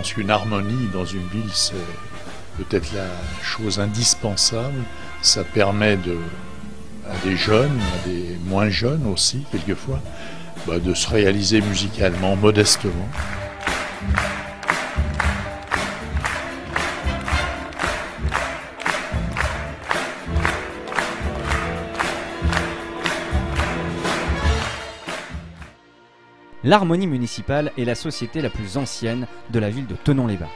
pense qu'une harmonie dans une ville, c'est peut-être la chose indispensable. Ça permet à des jeunes, à des moins jeunes aussi, quelquefois, de se réaliser musicalement, modestement. L'Harmonie municipale est la société la plus ancienne de la ville de Thonon-les-Bains.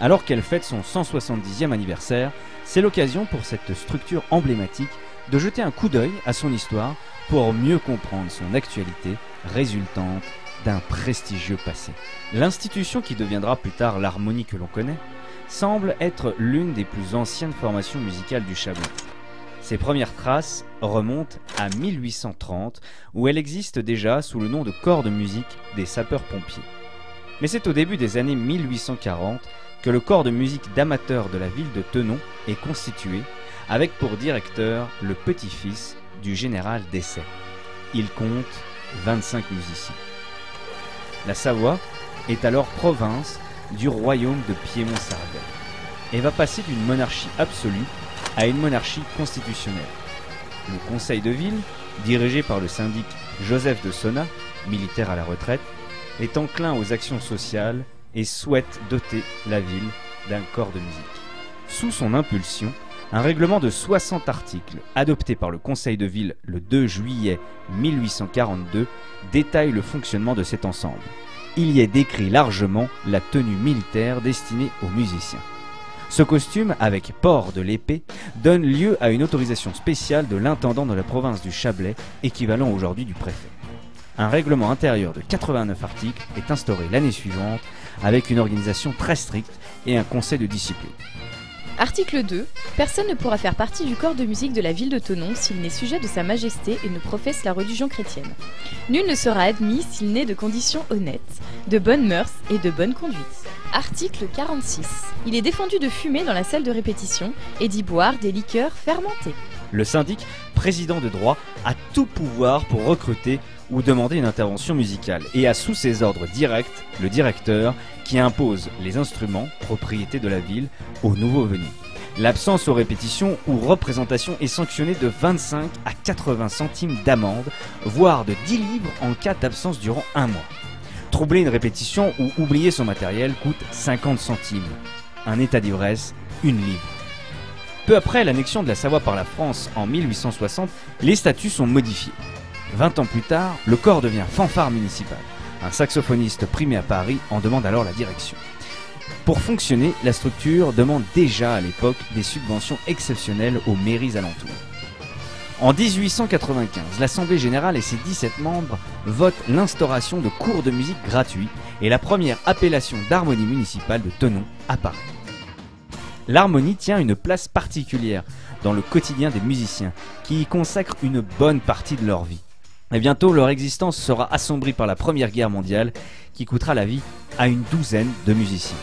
Alors qu'elle fête son 170e anniversaire, c'est l'occasion pour cette structure emblématique de jeter un coup d'œil à son histoire pour mieux comprendre son actualité résultante d'un prestigieux passé. L'institution qui deviendra plus tard l'Harmonie que l'on connaît semble être l'une des plus anciennes formations musicales du Chablais. Ses premières traces remontent à 1830, où elle existe déjà sous le nom de corps de musique des sapeurs-pompiers. Mais c'est au début des années 1840 que le corps de musique d'amateurs de la ville de Thonon est constitué, avec pour directeur le petit-fils du général Dessay. Il compte 25 musiciens. La Savoie est alors province du royaume de Piémont-Sardaigne et va passer d'une monarchie absolue à une monarchie constitutionnelle. Le conseil de ville, dirigé par le syndic Joseph de Sonnat, militaire à la retraite, est enclin aux actions sociales et souhaite doter la ville d'un corps de musique. Sous son impulsion, un règlement de 60 articles, adopté par le conseil de ville le 2 juillet 1842, détaille le fonctionnement de cet ensemble. Il y est décrit largement la tenue militaire destinée aux musiciens. Ce costume, avec port de l'épée, donne lieu à une autorisation spéciale de l'intendant de la province du Chablais, équivalent aujourd'hui du préfet. Un règlement intérieur de 89 articles est instauré l'année suivante, avec une organisation très stricte et un conseil de discipline. Article 2. Personne ne pourra faire partie du corps de musique de la ville de Thonon s'il n'est sujet de sa majesté et ne professe la religion chrétienne. Nul ne sera admis s'il n'est de conditions honnêtes, de bonnes mœurs et de bonne conduite. Article 46. Il est défendu de fumer dans la salle de répétition et d'y boire des liqueurs fermentées. Le syndic, président de droit, a tout pouvoir pour recruter ou demander une intervention musicale et a sous ses ordres directs le directeur qui impose les instruments, propriété de la ville, aux nouveaux venus. L'absence aux répétitions ou représentations est sanctionnée de 25 à 80 centimes d'amende, voire de 10 livres en cas d'absence durant un mois. Troubler une répétition ou oublier son matériel coûte 50 centimes. Un état d'ivresse, 1 livre. Peu après l'annexion de la Savoie par la France en 1860, les statuts sont modifiés. 20 ans plus tard, le corps devient fanfare municipale. Un saxophoniste primé à Paris en demande alors la direction. Pour fonctionner, la structure demande déjà à l'époque des subventions exceptionnelles aux mairies alentours. En 1895, l'Assemblée générale et ses 17 membres votent l'instauration de cours de musique gratuits et la première appellation d'harmonie municipale de Thonon apparaît. L'harmonie tient une place particulière dans le quotidien des musiciens qui y consacrent une bonne partie de leur vie. Et bientôt, leur existence sera assombrie par la Première Guerre mondiale qui coûtera la vie à une douzaine de musiciens.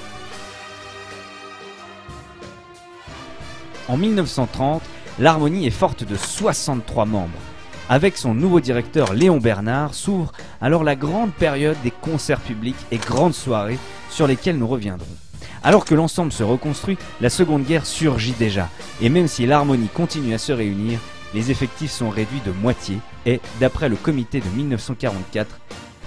En 1930, l'harmonie est forte de 63 membres. Avec son nouveau directeur Léon Bernard s'ouvre alors la grande période des concerts publics et grandes soirées sur lesquelles nous reviendrons. Alors que l'ensemble se reconstruit, la Seconde Guerre surgit déjà. Et même si l'harmonie continue à se réunir, les effectifs sont réduits de moitié et, d'après le comité de 1944,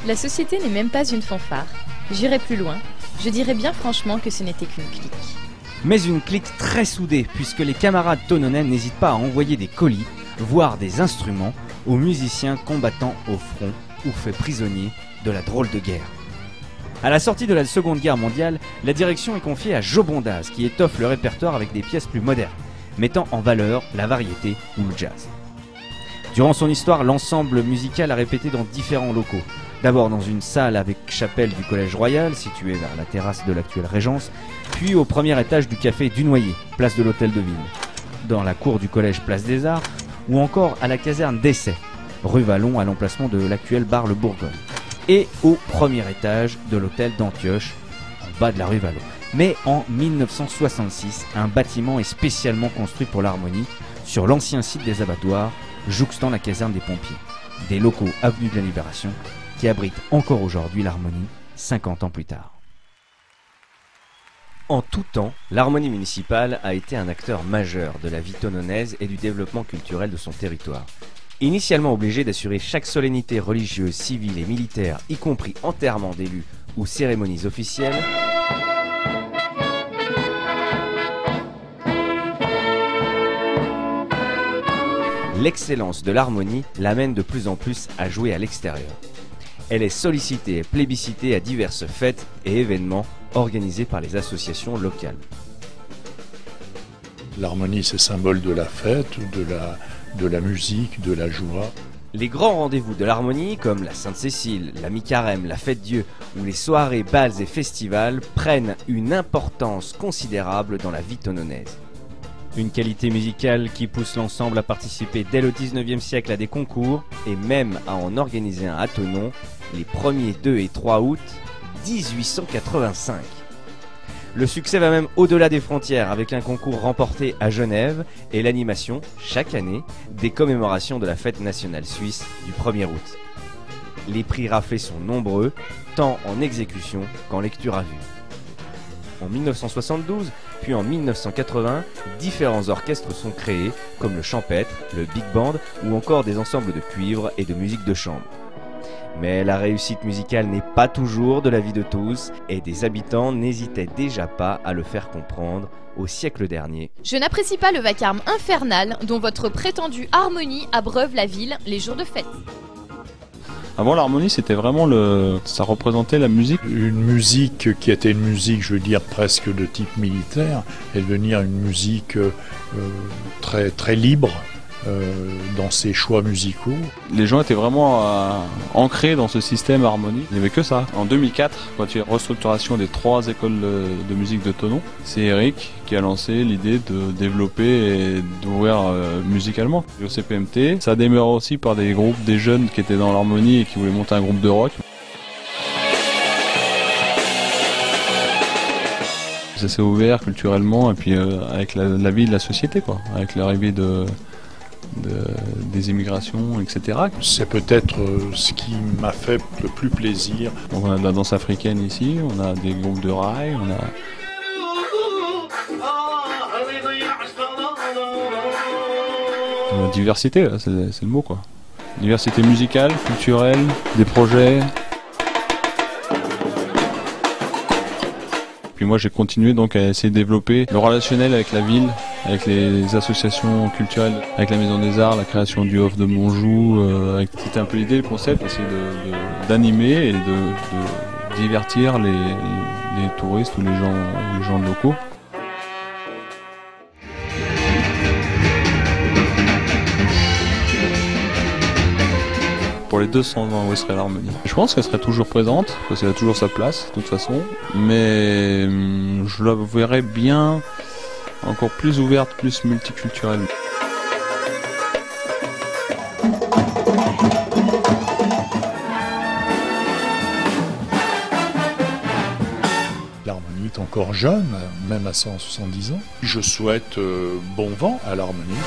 la société n'est même pas une fanfare. J'irai plus loin, je dirais bien franchement que ce n'était qu'une clique. Mais une clique très soudée, puisque les camarades thononnais n'hésitent pas à envoyer des colis, voire des instruments, aux musiciens combattant au front ou faits prisonniers de la drôle de guerre. À la sortie de la Seconde Guerre mondiale, la direction est confiée à Joe Bondaz, qui étoffe le répertoire avec des pièces plus modernes, mettant en valeur la variété ou le jazz. Durant son histoire, l'ensemble musical a répété dans différents locaux. D'abord dans une salle avec chapelle du Collège Royal, située vers la terrasse de l'actuelle Régence, puis au premier étage du café du Noyer, place de l'Hôtel de Ville, dans la cour du Collège Place des Arts, ou encore à la caserne d'Essay, rue Vallon à l'emplacement de l'actuel bar Le Bourgogne, et au premier étage de l'Hôtel d'Antioche, en bas de la rue Vallon. Mais en 1966, un bâtiment est spécialement construit pour l'harmonie, sur l'ancien site des abattoirs, jouxtant la caserne des pompiers, des locaux avenue de la Libération, qui abrite encore aujourd'hui l'harmonie 50 ans plus tard. En tout temps, l'harmonie municipale a été un acteur majeur de la vie tononaise et du développement culturel de son territoire. Initialement obligée d'assurer chaque solennité religieuse, civile et militaire, y compris enterrement d'élus ou cérémonies officielles, l'excellence de l'harmonie l'amène de plus en plus à jouer à l'extérieur. Elle est sollicitée et plébiscitée à diverses fêtes et événements organisés par les associations locales. L'harmonie, c'est symbole de la fête, de la musique, de la joie. Les grands rendez-vous de l'harmonie, comme la Sainte-Cécile, la Mi-Carême, la Fête-Dieu ou les soirées, bals et festivals, prennent une importance considérable dans la vie tononaise. Une qualité musicale qui pousse l'ensemble à participer dès le 19e siècle à des concours et même à en organiser un à Thonon les 1er, 2 et 3 août 1885. Le succès va même au-delà des frontières avec un concours remporté à Genève et l'animation, chaque année, des commémorations de la fête nationale suisse du 1er août. Les prix raflés sont nombreux, tant en exécution qu'en lecture à vue. En 1972, puis en 1980, différents orchestres sont créés, comme le champêtre, le big band ou encore des ensembles de cuivre et de musique de chambre. Mais la réussite musicale n'est pas toujours de la vie de tous, et des habitants n'hésitaient déjà pas à le faire comprendre au siècle dernier. Je n'apprécie pas le vacarme infernal dont votre prétendue harmonie abreuve la ville les jours de fête. Avant, l'harmonie, c'était vraiment ça représentait la musique. Une musique qui était une musique, je veux dire, presque de type militaire, et devenir une musique très, très libre dans ses choix musicaux. Les gens étaient vraiment ancrés dans ce système harmonie. Il n'y avait que ça. En 2004, quand il y a eu la restructuration des 3 écoles de musique de Thonon, c'est Eric qui a lancé l'idée de développer et d'ouvrir musicalement. Et au CPMT, ça a démarré aussi par des groupes, des jeunes qui étaient dans l'harmonie et qui voulaient monter un groupe de rock. Ça s'est ouvert culturellement et puis avec la vie de la société, quoi, avec l'arrivée des immigrations, etc. C'est peut-être ce qui m'a fait le plus plaisir. Donc on a de la danse africaine ici, on a des groupes de rail, on a... La diversité, c'est le mot, quoi. Diversité musicale, culturelle, des projets. Puis moi j'ai continué donc à essayer de développer le relationnel avec la ville, avec les associations culturelles, avec la Maison des Arts, la création du Off de Monjou. C'était un peu l'idée, le concept, essayer d'animer et de divertir les touristes ou les gens locaux. Pour les 200 ans, où serait l'harmonie? Je pense qu'elle serait toujours présente, parce qu'elle a toujours sa place, de toute façon, mais je la verrais bien encore plus ouverte, plus multiculturelle. L'harmonie est encore jeune, même à 170 ans. Je souhaite bon vent à l'harmonie.